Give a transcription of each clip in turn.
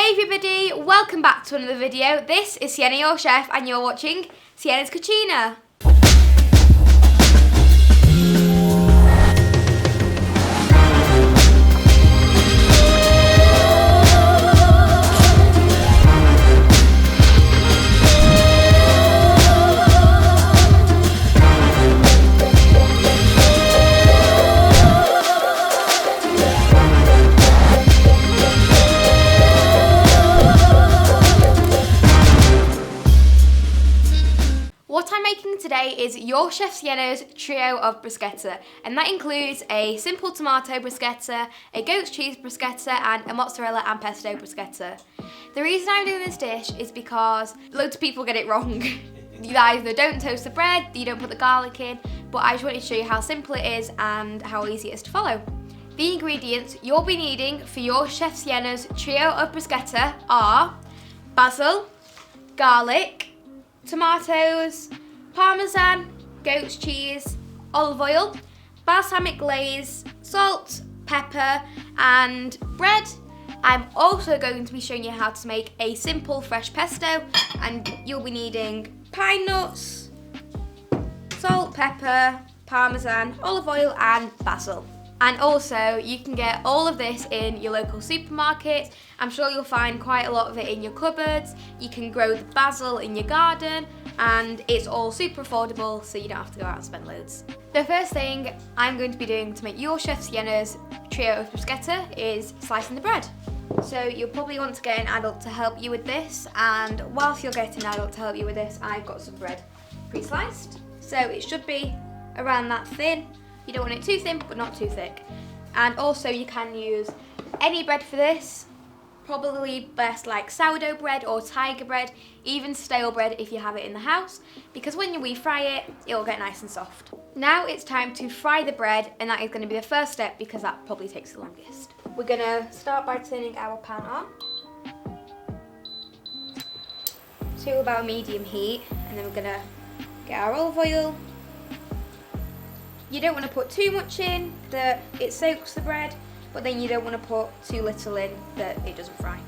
Hey everybody, welcome back to another video. This is Sienna, your chef, and you're watching Sienna's Cucina. What I'm making today is your chef Sienna's trio of bruschetta, and that includes a simple tomato bruschetta, a goat's cheese bruschetta, and a mozzarella and pesto bruschetta. The reason I'm doing this dish is because loads of people get it wrong. You either don't toast the bread, you don't put the garlic in, but I just wanted to show you how simple it is and how easy it is to follow. The ingredients you'll be needing for your chef Sienna's trio of bruschetta are basil, garlic, tomatoes, parmesan, goat's cheese, olive oil, balsamic glaze, salt, pepper, and bread. I'm also going to be showing you how to make a simple fresh pesto, and you'll be needing pine nuts, salt, pepper, parmesan, olive oil, and basil. And also, you can get all of this in your local supermarket. I'm sure you'll find quite a lot of it in your cupboards. You can grow the basil in your garden, and it's all super affordable, so you don't have to go out and spend loads. The first thing I'm going to be doing to make your chef Sienna's trio of bruschetta is slicing the bread. So you'll probably want to get an adult to help you with this, and whilst you're getting an adult to help you with this, I've got some bread pre-sliced. So it should be around that thin. You don't want it too thin, but not too thick. And also you can use any bread for this, probably best like sourdough bread or tiger bread, even stale bread if you have it in the house, because when you refry it, it'll get nice and soft. Now it's time to fry the bread, and that is going to be the first step because that probably takes the longest. We're going to start by turning our pan on to about medium heat, and then we're going to get our olive oil. You don't want to put too much in that it soaks the bread, but then you don't want to put too little in that it doesn't fry.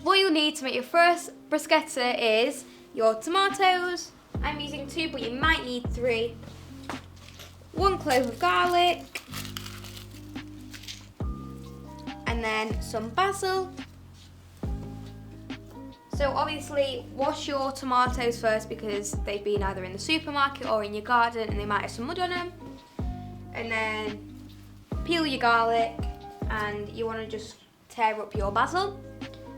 What you'll need to make your first bruschetta is your tomatoes. I'm using 2, but you might need 3. 1 clove of garlic, and then some basil. So obviously wash your tomatoes first because they've been either in the supermarket or in your garden and they might have some mud on them. And then peel your garlic, and you want to just tear up your basil.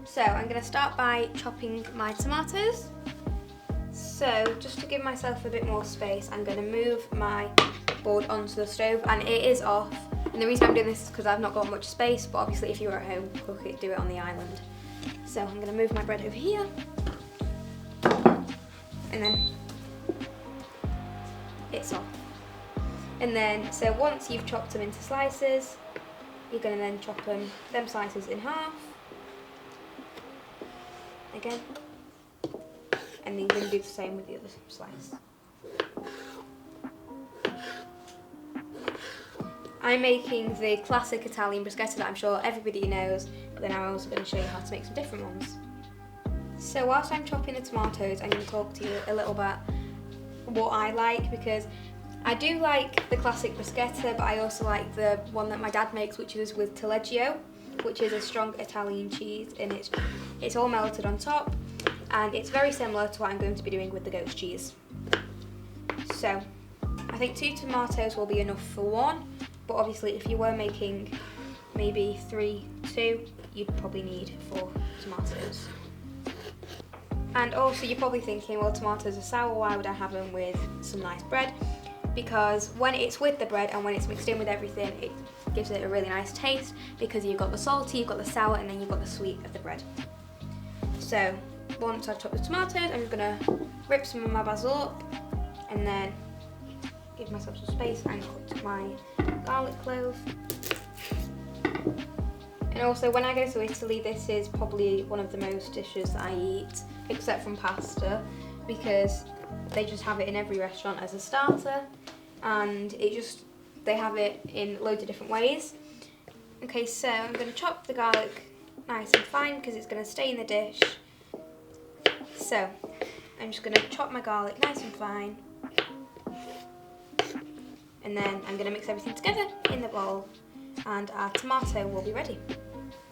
So I'm going to start by chopping my tomatoes. So just to give myself a bit more space, I'm going to move my board onto the stove, and it is off. And the reason I'm doing this is because I've not got much space, but obviously if you're at home, cook it, do it on the island. So I'm going to move my bread over here, and then it's off. And then, so once you've chopped them into slices, you're going to then chop them slices in half. Again. And then you're going to do the same with the other slice. I'm making the classic Italian bruschetta that I'm sure everybody knows, but then I'm also going to show you how to make some different ones. So whilst I'm chopping the tomatoes, I'm going to talk to you a little about what I like, because I do like the classic bruschetta, but I also like the one that my dad makes, which is with taleggio, which is a strong Italian cheese, and it's all melted on top, and it's very similar to what I'm going to be doing with the goat's cheese. So I think 2 tomatoes will be enough for 1, but obviously if you were making maybe 2, you'd probably need 4 tomatoes. And also you're probably thinking, well, tomatoes are sour, why would I have them with some nice bread? Because when it's with the bread and when it's mixed in with everything, it gives it a really nice taste, because you've got the salty, you've got the sour, and then you've got the sweet of the bread. So once I've chopped the tomatoes, I'm just going to rip some of my basil up, and then give myself some space and cut my garlic clove. And also when I go to Italy, this is probably one of the most dishes that I eat, except from pasta, because they just have it in every restaurant as a starter, and they have it in loads of different ways. Okay, so I'm going to chop the garlic nice and fine because it's going to stay in the dish. So I'm just going to chop my garlic nice and fine. And then I'm going to mix everything together in the bowl and our tomato will be ready.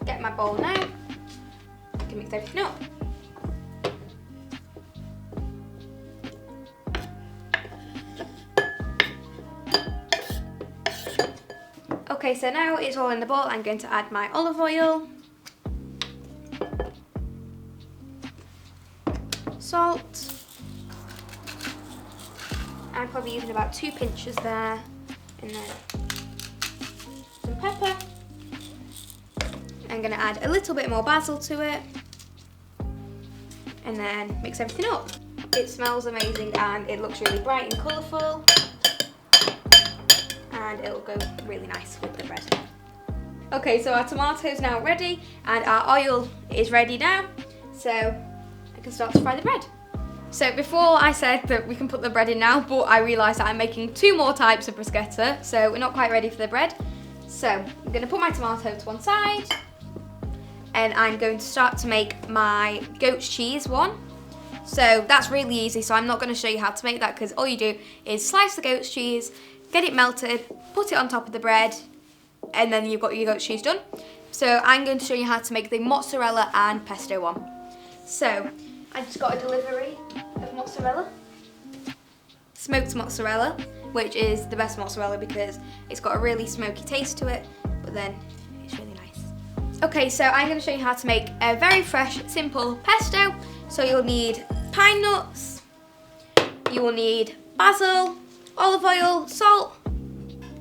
Get my bowl now. I can mix everything up. Okay, so now it's all in the bowl. I'm going to add my olive oil, salt. I'm probably using about 2 pinches there, and then some pepper. I'm going to add a little bit more basil to it, and then mix everything up. It smells amazing and it looks really bright and colourful, and it'll go really nice with the bread. Okay, so our tomatoes now ready and our oil is ready now, so I can start to fry the bread. So before I said that we can put the bread in now, but I realised that I'm making 2 more types of bruschetta, so we're not quite ready for the bread. So I'm going to put my tomato to one side, and I'm going to start to make my goat's cheese one. So that's really easy, so I'm not going to show you how to make that because all you do is slice the goat's cheese, get it melted, put it on top of the bread, and then you've got your goat's cheese done. So I'm going to show you how to make the mozzarella and pesto one. So I just got a delivery of mozzarella, smoked mozzarella, which is the best mozzarella because it's got a really smoky taste to it, but then it's really nice. Okay, so I'm going to show you how to make a very fresh, simple pesto. So you'll need pine nuts, you will need basil, olive oil, salt,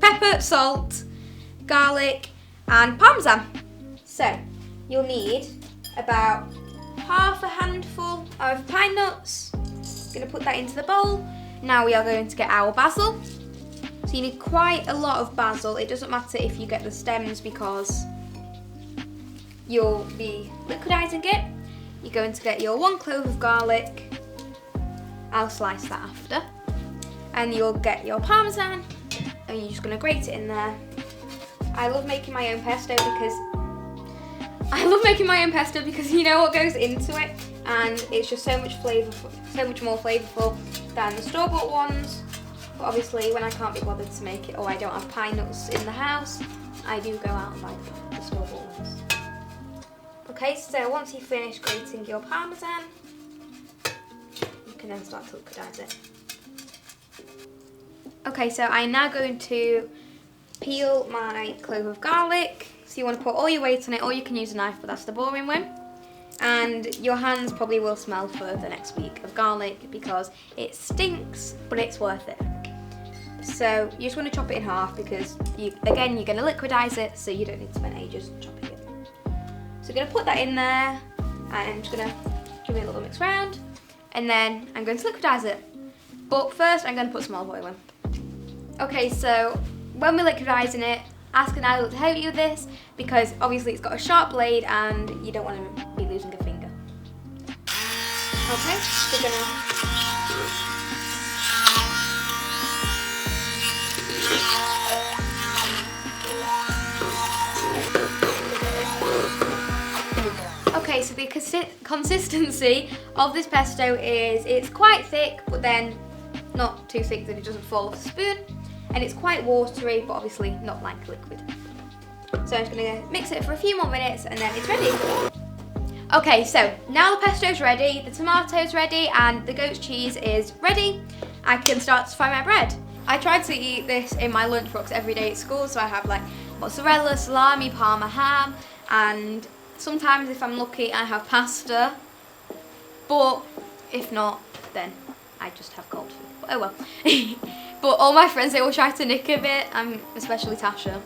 pepper, salt, garlic, and parmesan. So you'll need about half a handful of pine nuts. I'm going to put that into the bowl. Now we are going to get our basil. So you need quite a lot of basil. It doesn't matter if you get the stems because you'll be liquidizing it. You're going to get your 1 clove of garlic. I'll slice that after. And you'll get your parmesan and you're just going to grate it in there. I love making my own pesto because you know what goes into it, and it's just so much more flavourful than the store-bought ones. But obviously when I can't be bothered to make it or I don't have pine nuts in the house, I do go out and buy the store-bought ones. Okay, so once you finish grating your parmesan, you can then start to liquidize it. Okay, so I'm now going to peel my clove of garlic. So you want to put all your weight on it, or you can use a knife, but that's the boring way. And your hands probably will smell for the next week of garlic because it stinks, but it's worth it. So you just want to chop it in half because, you're going to liquidize it, so you don't need to spend ages chopping it. So I'm going to put that in there, and I'm just going to give it a little mix round, and then I'm going to liquidize it. But first I'm going to put some olive oil in. Okay, so when we're liquidizing it, ask an adult to help you with this because obviously it's got a sharp blade and you don't want to be losing a finger. Okay, so we're gonna... Okay, so the consistency of this pesto is, it's quite thick, but then not too thick that it doesn't fall off the spoon. And it's quite watery, but obviously not like liquid. So I'm just going to mix it for a few more minutes and then it's ready. Okay, so now the pesto's ready, the tomato's ready, and the goat's cheese is ready. I can start to fry my bread. I try to eat this in my lunchbox every day at school, so I have like mozzarella, salami, parma, ham, and sometimes if I'm lucky I have pasta, but if not, then I just have cold food. But oh well. But all my friends, they all try to nick a bit, especially Tasha.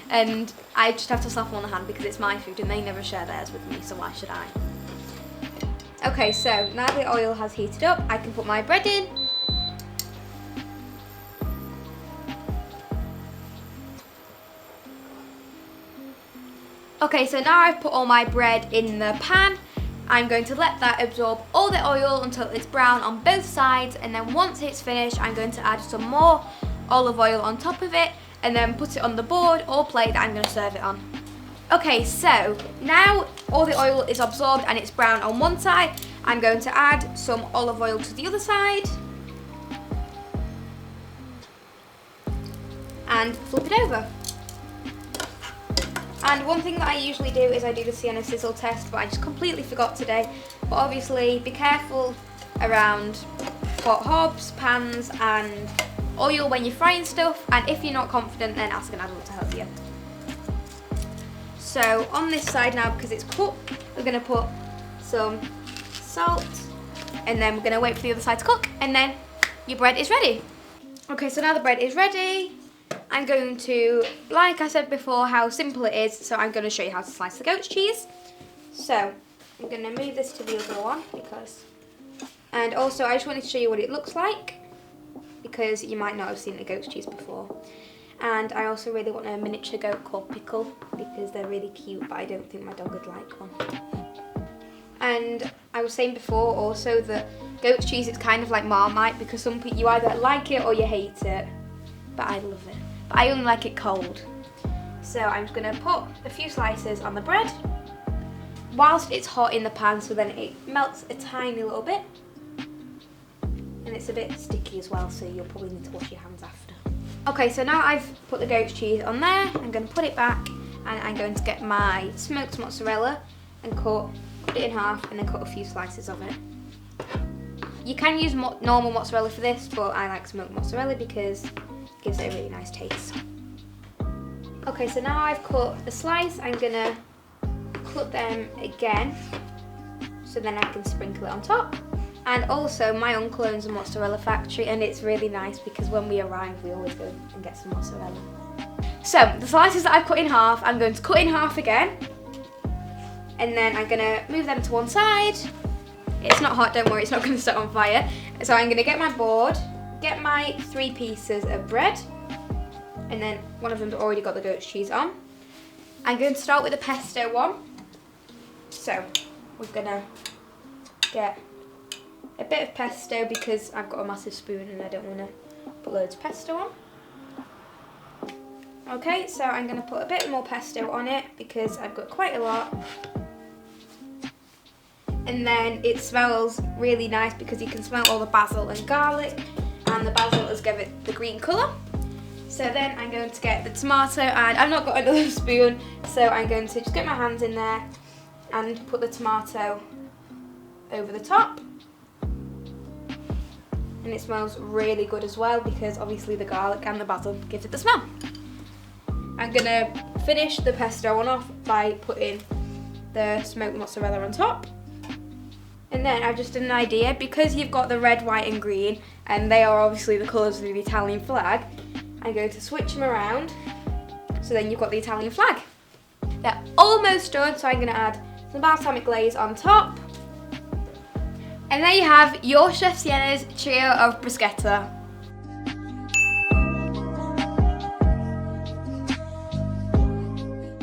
And I just have to slap them on the hand because it's my food and they never share theirs with me, so why should I? Okay, so now the oil has heated up, I can put my bread in. Okay, so now I've put all my bread in the pan. I'm going to let that absorb all the oil until it's brown on both sides, and then once it's finished, I'm going to add some more olive oil on top of it and then put it on the board or plate that I'm going to serve it on. Okay, so now all the oil is absorbed and it's brown on one side, I'm going to add some olive oil to the other side and flip it over. And one thing that I usually do is I do the Sienna sizzle test, but I just completely forgot today. But obviously be careful around hot hobs, pans and oil when you're frying stuff, and if you're not confident then ask an adult to help you. So on this side now, because it's cooked, we're going to put some salt and then we're going to wait for the other side to cook and then your bread is ready. Okay, so now the bread is ready. I'm going to, like I said before, how simple it is, so I'm going to show you how to slice the goat's cheese. So I'm going to move this to the other one and also I just wanted to show you what it looks like because you might not have seen a goat's cheese before. And I also really want a miniature goat called Pickle because they're really cute, but I don't think my dog would like one. And I was saying before also that goat's cheese is kind of like Marmite because some people, you either like it or you hate it, but I love it. But I only like it cold. So I'm just going to put a few slices on the bread whilst it's hot in the pan, so then it melts a tiny little bit. And it's a bit sticky as well, so you'll probably need to wash your hands after. Okay, so now I've put the goat's cheese on there, I'm going to put it back and I'm going to get my smoked mozzarella and cut it in half and then cut a few slices of it. You can use normal mozzarella for this, but I like smoked mozzarella because it gives it a really nice taste. Okay, so now I've cut a slice, I'm going to cut them again so then I can sprinkle it on top. And also my uncle owns a mozzarella factory and it's really nice because when we arrive we always go and get some mozzarella. So the slices that I've cut in half, I'm going to cut in half again and then I'm going to move them to one side. It's not hot, don't worry, it's not going to set on fire. So I'm going to get my board, get my 3 pieces of bread and then one of them's already got the goat's cheese on. I'm going to start with the pesto one. So we're going to get a bit of pesto because I've got a massive spoon and I don't want to put loads of pesto on. Okay, so I'm going to put a bit more pesto on it because I've got quite a lot. And then it smells really nice because you can smell all the basil and garlic, and the basil has given it the green colour. So then I'm going to get the tomato, and I've not got another spoon, so I'm going to just get my hands in there and put the tomato over the top. And it smells really good as well because obviously the garlic and the basil gives it the smell. I'm going to finish the pesto one off by putting the smoked mozzarella on top. And then I've just done an idea, because you've got the red, white and green, and they are obviously the colours of the Italian flag, I'm going to switch them around, so then you've got the Italian flag. They're almost done, so I'm going to add some balsamic glaze on top. And there you have your Chef Sienna's trio of bruschetta.